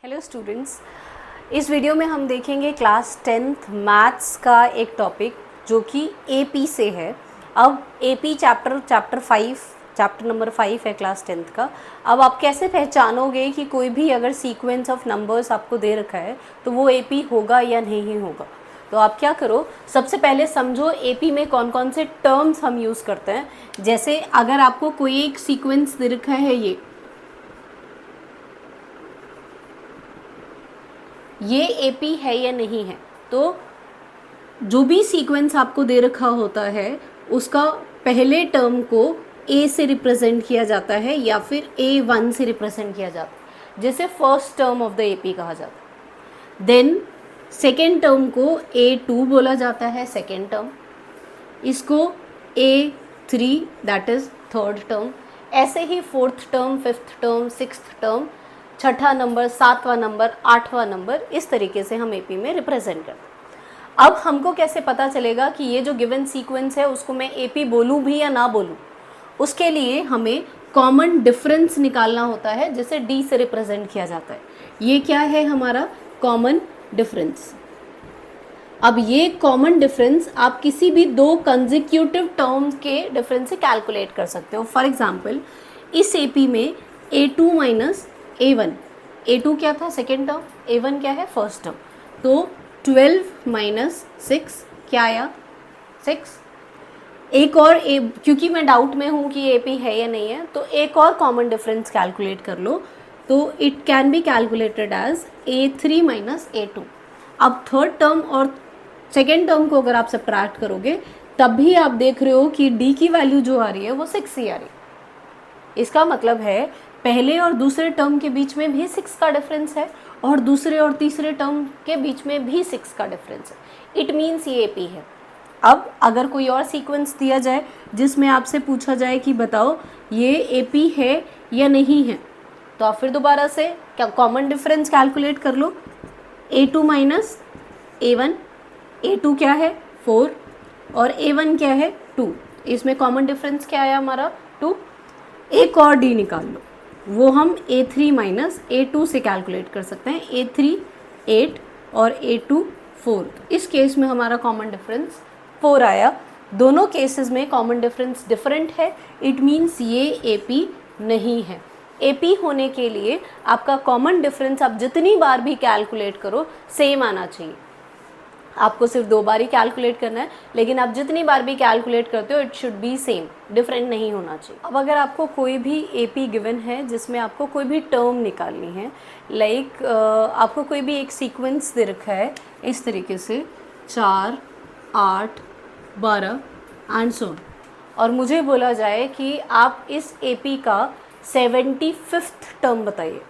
Hello students, इस video में हम देखेंगे क्लास 10th मैथ्स का एक टॉपिक जो कि एपी से है। अब एपी चैप्टर नंबर 5 है क्लास 10th का। अब आप कैसे पहचानोगे कि कोई भी अगर सीक्वेंस ऑफ नंबर्स आपको दे रखा है तो वो एपी होगा या नहीं होगा। तो आप क्या करो, सबसे पहले समझो एपी में कौन कौन से टर्म्स हम यूज़ करते हैं। जैसे अगर आपको कोई एक सीक्वेंस दे रखा है, ये एपी है या नहीं है, तो जो भी सीक्वेंस आपको दे रखा होता है उसका पहले टर्म को ए से रिप्रेजेंट किया जाता है या फिर A1 से रिप्रेजेंट किया जाता है, जैसे first term of the AP कहा जाता है। देन सेकेंड टर्म को A2 बोला जाता है, सेकेंड टर्म। इसको A3 that is third term. ऐसे ही fourth term, fifth term, sixth term, छठा नंबर, सातवां नंबर, आठवां नंबर, इस तरीके से हम एपी में रिप्रेजेंट करते हैं। अब हमको कैसे पता चलेगा कि ये जो गिवन सीक्वेंस है उसको मैं एपी बोलूँ भी या ना बोलूँ। उसके लिए हमें कॉमन डिफरेंस निकालना होता है, जिसे डी से रिप्रेजेंट किया जाता है। ये क्या है हमारा कॉमन डिफरेंस। अब ये कॉमन डिफरेंस आप किसी भी दो कंसेक्यूटिव टर्म्स के डिफरेंस से कैलकुलेट कर सकते हो। फॉर एग्जांपल इस एपी में A2 माइनस A1, A2 क्या था सेकेंड टर्म, A1 क्या है फर्स्ट टर्म। तो 12 माइनस 6 क्या आया 6। एक और क्योंकि मैं डाउट में हूँ कि एपी है या नहीं है, तो एक और कॉमन डिफरेंस कैलकुलेट कर लो। तो it can be calculated as A3 minus A2। अब थर्ड टर्म और सेकेंड टर्म को अगर आप सब्ट्रैक्ट करोगे तब भी आप देख रहे हो कि डी की वैल्यू जो आ रही है वो 6 ही आ रही है। इसका मतलब है पहले और दूसरे टर्म के बीच में भी 6 का डिफरेंस है और दूसरे और तीसरे टर्म के बीच में भी 6 का डिफरेंस है। इट मीन्स ये एपी है। अब अगर कोई और सीक्वेंस दिया जाए जिसमें आपसे पूछा जाए कि बताओ ये एपी है या नहीं है, तो आप फिर दोबारा से क्या कॉमन डिफरेंस कैलकुलेट कर लो। A2 माइनस A1, A2 क्या है 4 और A1 क्या है 2। इसमें कॉमन डिफरेंस क्या आया हमारा 2। एक और डी निकाल लो, वो हम A3 माइनस A2 से कैलकुलेट कर सकते हैं। A3 8 और A2 4। इस केस में हमारा कॉमन डिफरेंस 4 आया। दोनों केसेस में कॉमन डिफरेंस डिफरेंट है। इट मीन्स ये एपी नहीं है। एपी होने के लिए आपका कॉमन डिफरेंस आप जितनी बार भी कैलकुलेट करो सेम आना चाहिए। आपको सिर्फ 2 बार ही कैलकुलेट करना है, लेकिन आप जितनी बार भी कैलकुलेट करते हो it should be same, different नहीं होना चाहिए। अब अगर आपको कोई भी एपी गिवन है जिसमें आपको कोई भी टर्म निकालनी है, लाइक आपको कोई भी एक सीक्वेंस दे रखा है इस तरीके से 4, 8, 12 एंड सो ऑन, और मुझे बोला जाए कि आप इस एपी का 75th टर्म बताइए।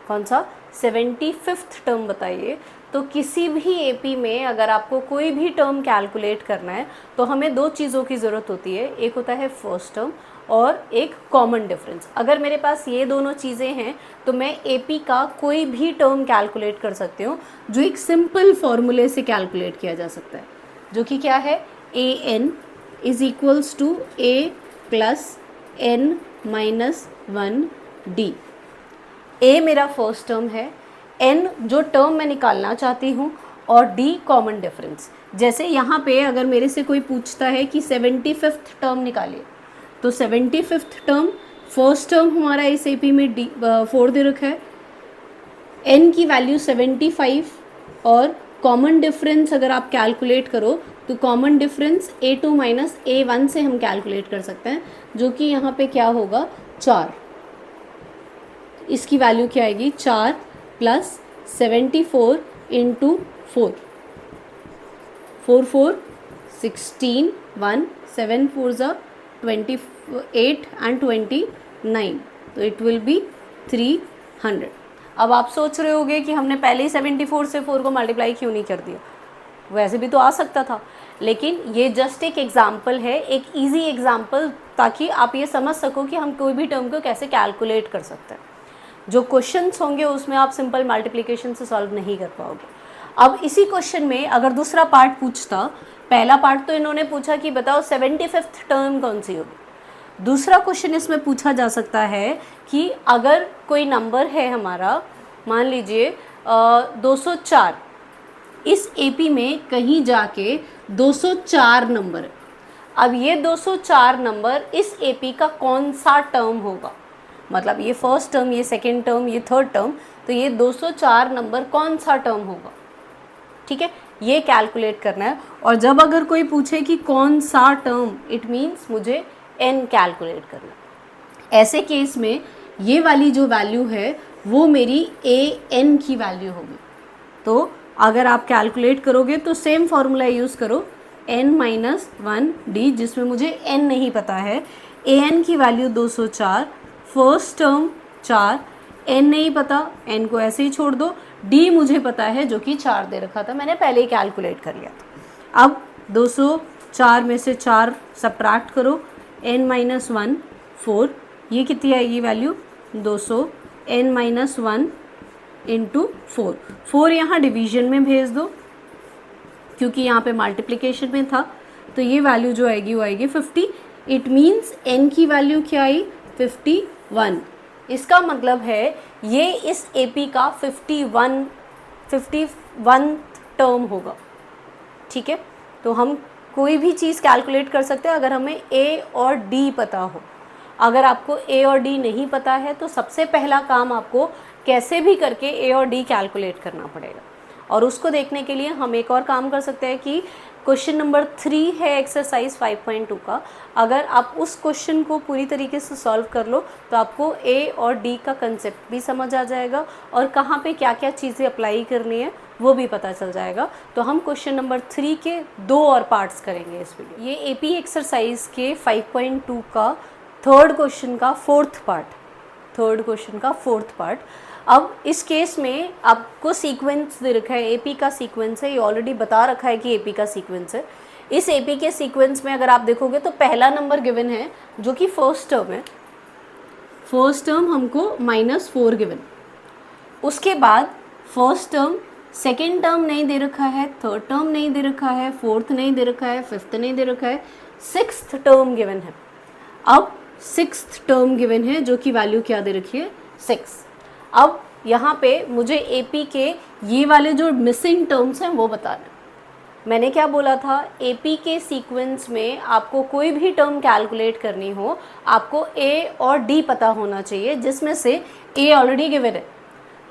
कौन सा 75th टर्म बताइए। तो किसी भी एपी में अगर आपको कोई भी टर्म कैलकुलेट करना है तो हमें 2 चीज़ों की ज़रूरत होती है। एक होता है फर्स्ट टर्म और एक कॉमन डिफरेंस। अगर मेरे पास ये दोनों चीज़ें हैं तो मैं एपी का कोई भी टर्म कैलकुलेट कर सकती हूँ, जो एक सिंपल फॉर्मूले से कैलकुलेट किया जा सकता है, जो कि क्या है AN is equals to A plus N minus 1D। A मेरा फर्स्ट टर्म है, N जो टर्म मैं निकालना चाहती हूँ, और D कॉमन डिफरेंस। जैसे यहाँ पे अगर मेरे से कोई पूछता है कि 75th टर्म निकालिए, तो 75th टर्म फर्स्ट टर्म हमारा इस एपी में D 4 दे रखा है, N की वैल्यू 75 और कॉमन डिफरेंस अगर आप कैलकुलेट करो तो common difference A2 minus A1 से हम कैलकुलेट कर सकते हैं, जो कि यहाँ पे क्या होगा 4। इसकी वैल्यू क्या आएगी 4 प्लस 74 इंटू 4, 4 4 16 1 7 4 ज़ा 28 एंड 29, तो इट विल बी 300। अब आप सोच रहे होगे कि हमने पहले ही 74 से 4 को मल्टीप्लाई क्यों नहीं कर दिया, वैसे भी तो आ सकता था। लेकिन ये जस्ट एक एग्जाम्पल है, एक इजी एग्जाम्पल, ताकि आप ये समझ सको कि हम कोई भी टर्म को कैसे कैलकुलेट कर सकते हैं। जो क्वेश्चंस होंगे उसमें आप सिंपल मल्टीप्लिकेशन से सॉल्व नहीं कर पाओगे। अब इसी क्वेश्चन में अगर दूसरा पार्ट पूछता, पहला पार्ट तो इन्होंने पूछा कि बताओ 75th टर्म कौन सी होगी। दूसरा क्वेश्चन इसमें पूछा जा सकता है कि अगर कोई नंबर है हमारा मान लीजिए 204, इस एपी में कहीं जाके 204 नंबर है। अब ये 204 नंबर इस एपी का कौन सा टर्म होगा, मतलब ये फर्स्ट टर्म, ये सेकेंड टर्म, ये थर्ड टर्म, तो ये 204 नंबर कौन सा टर्म होगा, ठीक है, ये कैलकुलेट करना है। और जब अगर कोई पूछे कि कौन सा टर्म, इट मीन्स मुझे n कैलकुलेट करना है। ऐसे केस में ये वाली जो वैल्यू है वो मेरी an की वैल्यू होगी। तो अगर आप कैलकुलेट करोगे तो सेम फॉर्मूला यूज़ करो, n-1d, जिसमें मुझे n नहीं पता है, an की वैल्यू 204, फर्स्ट टर्म 4, n नहीं पता, n को ऐसे ही छोड़ दो, d मुझे पता है जो कि 4 दे रखा था, मैंने पहले ही कैलकुलेट कर लिया था। अब 204 में से 4 सब्ट्रैक्ट करो, n-1 4, ये कितनी आएगी वैल्यू 200, n-1 इंटू 4, 4 यहाँ डिवीजन में भेज दो क्योंकि यहाँ पे मल्टीप्लिकेशन में था, तो ये वैल्यू जो आएगी वो आएगी 50। इट मीन्स n की वैल्यू क्या आई 51। इसका मतलब है ये इस AP का 51 टर्म होगा, ठीक है। तो हम कोई भी चीज़ कैलकुलेट कर सकते हैं अगर हमें A और D पता हो। अगर आपको A और D नहीं पता है तो सबसे पहला काम आपको कैसे भी करके A और D कैलकुलेट करना पड़ेगा। और उसको देखने के लिए हम एक और काम कर सकते हैं कि क्वेश्चन नंबर 3 है एक्सरसाइज 5.2 का, अगर आप उस क्वेश्चन को पूरी तरीके से सॉल्व कर लो तो आपको A और D का कंसेप्ट भी समझ आ जाएगा और कहाँ पे क्या क्या चीज़ें अप्लाई करनी है वो भी पता चल जाएगा। तो हम क्वेश्चन नंबर 3 के 2 और पार्ट्स करेंगे इस वीडियो। ये AP एक्सरसाइज के 5.2 का थर्ड क्वेश्चन का फोर्थ पार्ट। अब इस केस में आपको सीक्वेंस दे रखा है, AP का सीक्वेंस है, ये ऑलरेडी बता रखा है कि AP का सीक्वेंस है। इस AP के सीक्वेंस में अगर आप देखोगे तो पहला नंबर गिवन है जो कि फर्स्ट टर्म है, फर्स्ट टर्म हमको -4 गिवन। उसके बाद फर्स्ट टर्म, सेकेंड टर्म नहीं दे रखा है, थर्ड टर्म नहीं दे रखा है, फोर्थ नहीं दे रखा है, फिफ्थ नहीं दे रखा है, सिक्स्थ टर्म गिवन है। अब सिक्स्थ टर्म गिवन है जो कि वैल्यू क्या दे रखी है 6। अब यहाँ पे मुझे AP के ये वाले जो मिसिंग टर्म्स हैं वो बताना है। मैंने क्या बोला था, AP के सीक्वेंस में आपको कोई भी टर्म कैलकुलेट करनी हो आपको A और D पता होना चाहिए, जिसमें से A ऑलरेडी गिवन है।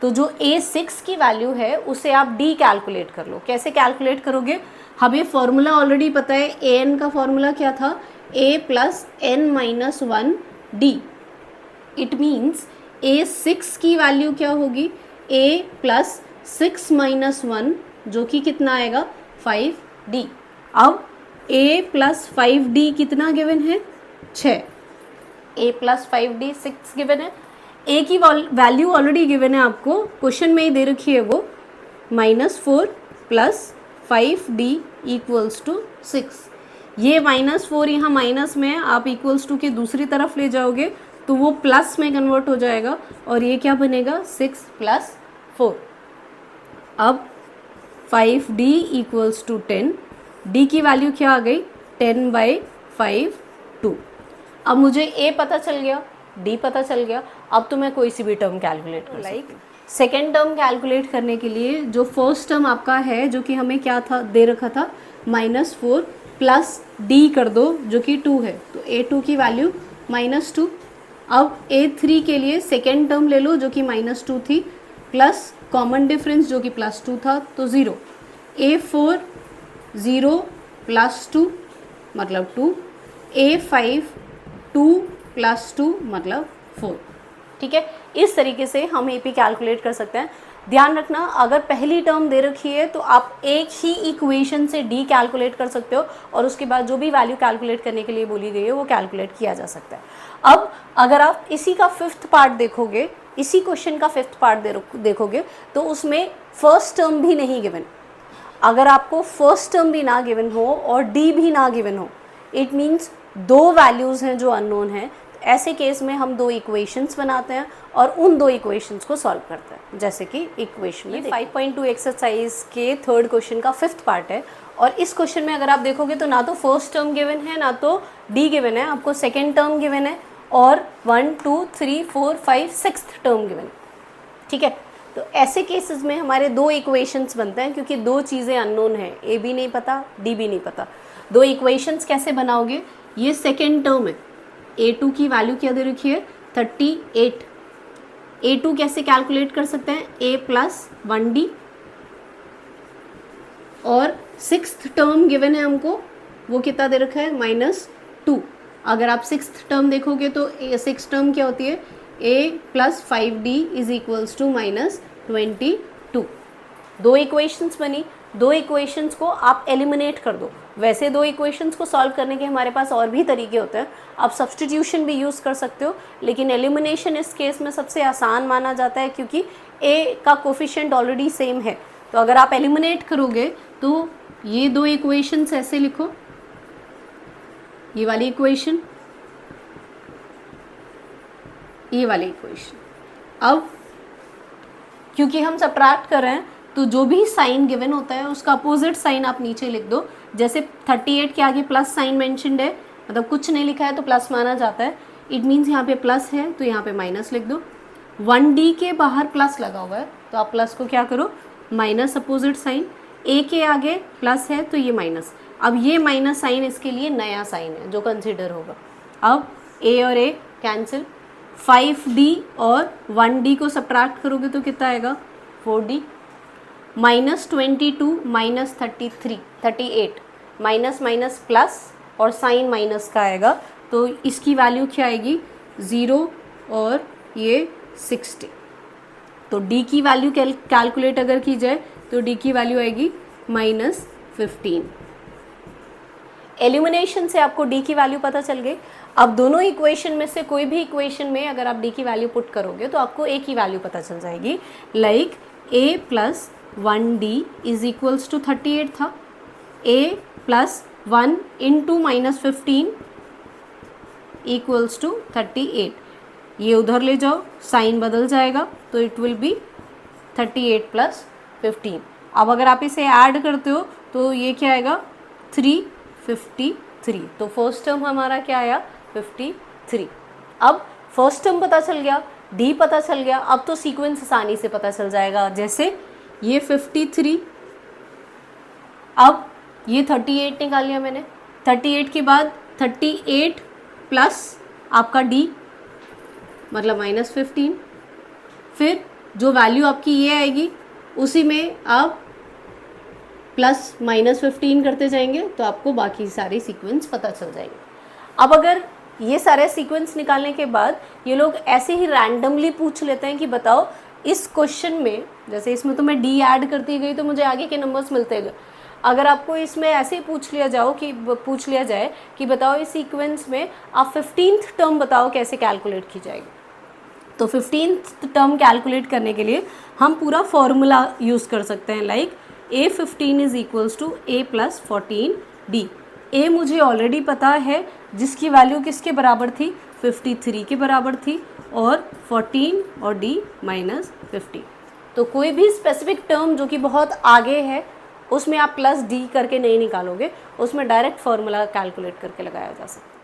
तो जो A6 की वैल्यू है उसे आप D कैलकुलेट कर लो। कैसे कैलकुलेट करोगे, हमें फॉर्मूला ऑलरेडी पता है, AN का फॉर्मूला क्या था, A + n-1 D। It means A6 की वैल्यू क्या होगी, A + 6 - 1 जो कि कितना आएगा 5D। अब A + 5D कितना गिवन है 6, A + 5D 6 गिवन है। A की वैल्यू ऑलरेडी गिवन है, आपको क्वेश्चन में ही दे रखी है वो, -4 + 5D = 6। ये -4 यहाँ माइनस में है, आप = के दूसरी तरफ ले जाओगे तो वो प्लस में कन्वर्ट हो जाएगा और ये क्या बनेगा 6 + 4। अब 5D = 10, D की वैल्यू क्या आ गई 10/5 2। अब मुझे A पता चल गया, D पता चल गया, अब तो मैं कोई सी भी टर्म कैलकुलेट कर सकती हूँ। सेकेंड टर्म कैलकुलेट करने के लिए जो फर्स्ट टर्म आपका है जो कि हमें क्या था दे रखा था -4 + D कर दो जो कि 2 है, तो A2 की वैल्यू -2। अब A3 के लिए सेकेंड टर्म ले लो जो कि -2 थी, प्लस कॉमन डिफरेंस जो कि +2 था तो 0। A4 0 + 2 मतलब 2, A5 2 + 2 मतलब 4। ठीक है, इस तरीके से हम AP कैलकुलेट कर सकते हैं। ध्यान रखना, अगर पहली टर्म दे रखी है तो आप एक ही इक्वेशन से D कैलकुलेट कर सकते हो और उसके बाद जो भी वैल्यू कैलकुलेट करने के लिए बोली गई है वो कैलकुलेट किया जा सकता है। अब अगर आप इसी का फिफ्थ पार्ट देखोगे, इसी क्वेश्चन का फिफ्थ पार्ट देखोगे तो उसमें फर्स्ट टर्म भी नहीं गिवन। अगर आपको फर्स्ट टर्म भी ना गिवन हो और D भी ना गिवन हो, इट मीन्स 2 वैल्यूज़ हैं जो अननोन हैं। ऐसे केस में हम 2 इक्वेशंस बनाते हैं और उन 2 इक्वेशंस को सॉल्व करते हैं, जैसे कि इक्वेशन में 5.2 एक्सरसाइज के थर्ड क्वेश्चन का फिफ्थ पार्ट है। और इस क्वेश्चन में अगर आप देखोगे तो ना तो फर्स्ट टर्म गिवन है ना तो D गिवन है, आपको सेकेंड टर्म गिवन है और 1 2 3 4 5 6th टर्म गिवन है। ठीक है, तो ऐसे केसेस में हमारे दो इक्वेशंस बनते हैं, क्योंकि दो चीज़ें अननोन है, ए भी नहीं पता, डी भी नहीं पता। दो इक्वेशंस कैसे बनाओगे, ये सेकेंड टर्म है, a2 की वैल्यू क्या दे रखी है 38। a2 कैसे कैलकुलेट कर सकते हैं, a प्लस 1d, और सिक्स्थ टर्म गिवन है हमको, वो कितना दे रखा है -2। अगर आप सिक्स्थ टर्म देखोगे तो सिक्स टर्म क्या होती है, a plus 5d is equals to -22। दो इक्वेशंस बनी, दो इक्वेशंस को आप एलिमिनेट कर दो। वैसे दो इक्वेशंस को सॉल्व करने के हमारे पास और भी तरीके होते हैं, आप सब्स्टिट्यूशन भी यूज़ कर सकते हो, लेकिन एलिमिनेशन इस केस में सबसे आसान माना जाता है, क्योंकि a का कोफिशिएंट ऑलरेडी सेम है। तो अगर आप एलिमिनेट करोगे तो ये दो इक्वेशंस ऐसे लिखो, ये वाली इक्वेशन, ये वाली इक्वेशन। अब क्योंकि हम सब्ट्रैक्ट कर रहे हैं तो जो भी साइन गिवन होता है उसका अपोजिट साइन आप नीचे लिख दो। जैसे 38 के आगे प्लस साइन मेंशन्ड है, मतलब कुछ नहीं लिखा है तो प्लस माना जाता है, इट मीन्स यहाँ पे प्लस है तो यहाँ पे माइनस लिख दो। 1d के बाहर प्लस लगा हुआ है तो आप प्लस को क्या करो, माइनस अपोजिट साइन, a के आगे प्लस है तो ये माइनस। अब ये माइनस साइन इसके लिए नया साइन है जो कंसिडर होगा। अब a और a कैंसिल, 5d और 1d को सब्ट्रैक्ट करोगे तो कितना आएगा 4d, -22 -38, माइनस माइनस प्लस और साइन माइनस का आएगा, तो इसकी वैल्यू क्या आएगी 0 और ये 60। तो d की वैल्यू कैलकुलेट अगर की जाए तो d की वैल्यू आएगी -15। एलिमिनेशन से आपको d की वैल्यू पता चल गई। अब दोनों इक्वेशन में से कोई भी इक्वेशन में अगर आप d की वैल्यू पुट करोगे तो आपको a की वैल्यू पता चल जाएगी। Like a plus 1d is equals to 38 था, a plus 1 into -15 equals to 38। ये उधर ले जाओ, साइन बदल जाएगा तो इट विल बी 38 प्लस 15। अब अगर आप इसे ऐड करते हो तो ये क्या आएगा 353। तो फर्स्ट टर्म हमारा क्या आया 53। अब फर्स्ट टर्म पता चल गया, d पता चल गया, अब तो सीक्वेंस आसानी से पता चल जाएगा। जैसे ये 53, अब ये 38 निकाल लिया मैंने, 38 के बाद 38 प्लस आपका d मतलब -15, फिर जो वैल्यू आपकी ये आएगी उसी में आप प्लस -15 करते जाएंगे तो आपको बाकी सारी सीक्वेंस पता चल जाएंगे। अब अगर ये सारे सीक्वेंस निकालने के बाद ये लोग ऐसे ही रैंडमली पूछ लेते हैं कि बताओ इस क्वेश्चन में, जैसे इसमें तो मैं डी ऐड करती गई तो मुझे आगे के नंबर्स मिलते गए, अगर आपको इसमें ऐसे ही पूछ लिया जाए कि बताओ इस सीक्वेंस में आप 15th टर्म बताओ कैसे कैलकुलेट की जाएगी, तो 15th टर्म कैलकुलेट करने के लिए हम पूरा फॉर्मूला यूज़ कर सकते हैं। Like a15 is equals to a plus 14d। a मुझे ऑलरेडी पता है जिसकी वैल्यू किसके बराबर थी 53 के बराबर थी, और 14 और d -50। तो कोई भी स्पेसिफिक टर्म जो कि बहुत आगे है उसमें आप प्लस d करके नहीं निकालोगे, उसमें डायरेक्ट फार्मूला कैलकुलेट करके लगाया जा सकता है।